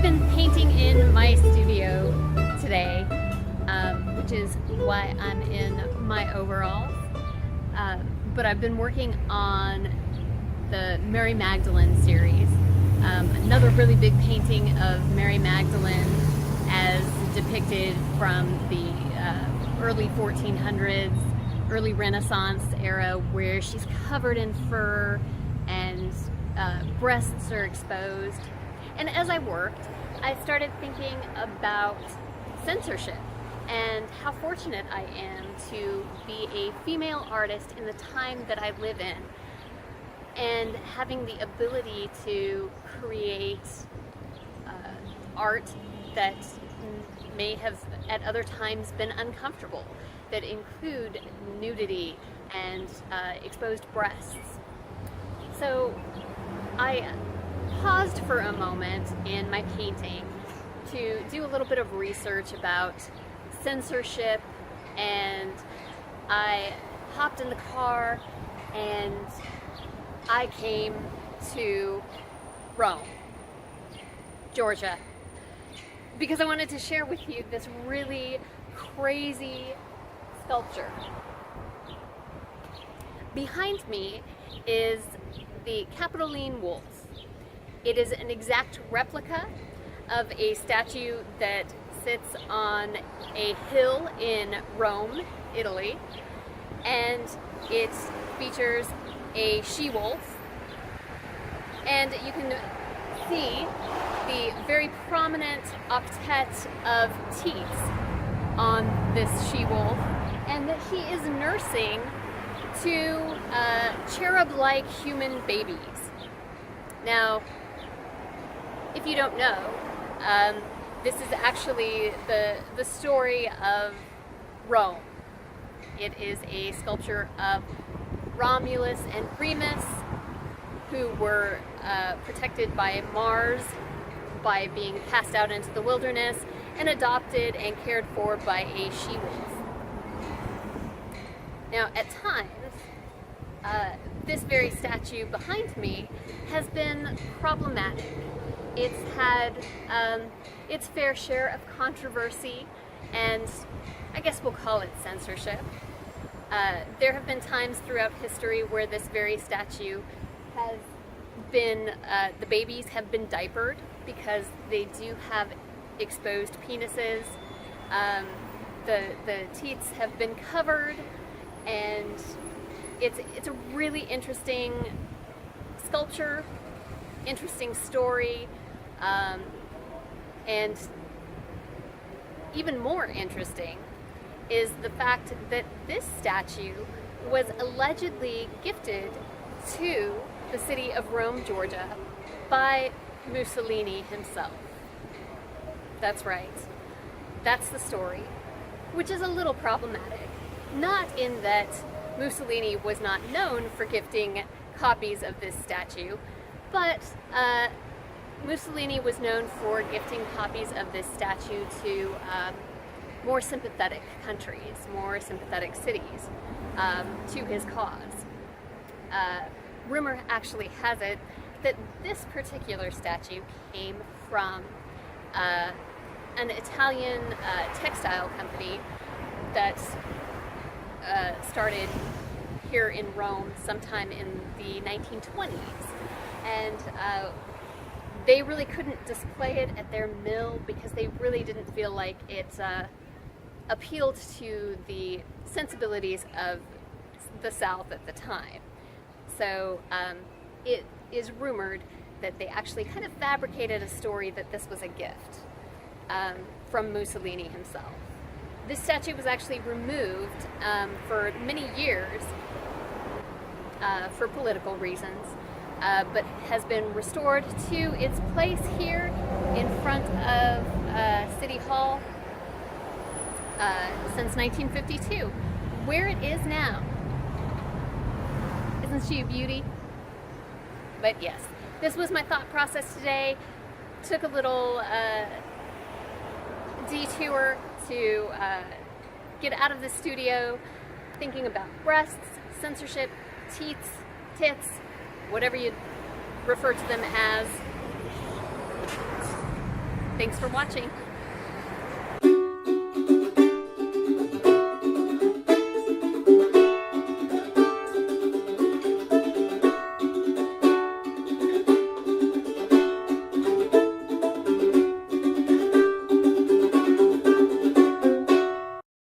been painting in my studio today, which is why I'm in my overalls. But I've been working on the Mary Magdalene series. Another really big painting of Mary Magdalene as depicted from the early 1400s, early Renaissance era, where she's covered in fur and breasts are exposed. And as I worked, I started thinking about censorship and how fortunate I am to be a female artist in the time that I live in, and having the ability to create art that may have at other times been uncomfortable, that include nudity and exposed breasts. So I paused for a moment in my painting to do a little bit of research about censorship, and I hopped in the car and I came to Rome, Georgia, because I wanted to share with you this really crazy sculpture. Behind me is the Capitoline wolf. It is an exact replica of a statue that sits on a hill in Rome, Italy, and it features a she-wolf, and you can see the very prominent octet of teats on this she-wolf, and that she is nursing two cherub-like human babies. Now, if you don't know, this is actually the story of Rome. It is a sculpture of Romulus and Remus, who were protected by Mars by being passed out into the wilderness and adopted and cared for by a she-wolf. Now, at times, this very statue behind me has been problematic. It's had its fair share of controversy, and I guess we'll call it censorship. There have been times throughout history where this very statue has been, the babies have been diapered because they do have exposed penises. The teats have been covered, and it's a really interesting sculpture, interesting story, and even more interesting is the fact that this statue was allegedly gifted to the city of Rome, Georgia, by Mussolini himself. That's right. That's the story, which is a little problematic. Not in that Mussolini was not known for gifting copies of this statue, but Mussolini was known for gifting copies of this statue to more sympathetic countries, more sympathetic cities, to his cause. Rumor actually has it that this particular statue came from an Italian textile company that started here in Rome sometime in the 1920s, and they really couldn't display it at their mill because they really didn't feel like it appealed to the sensibilities of the South at the time. So it is rumored that they actually kind of fabricated a story that this was a gift from Mussolini himself. This statue was actually removed for many years for political reasons, but has been restored to its place here in front of City Hall since 1952, where it is now. Isn't she a beauty? But yes, this was my thought process today. Took a little detour to get out of the studio, thinking about breasts, censorship, teats, tits, whatever you refer to them as. Thanks for watching.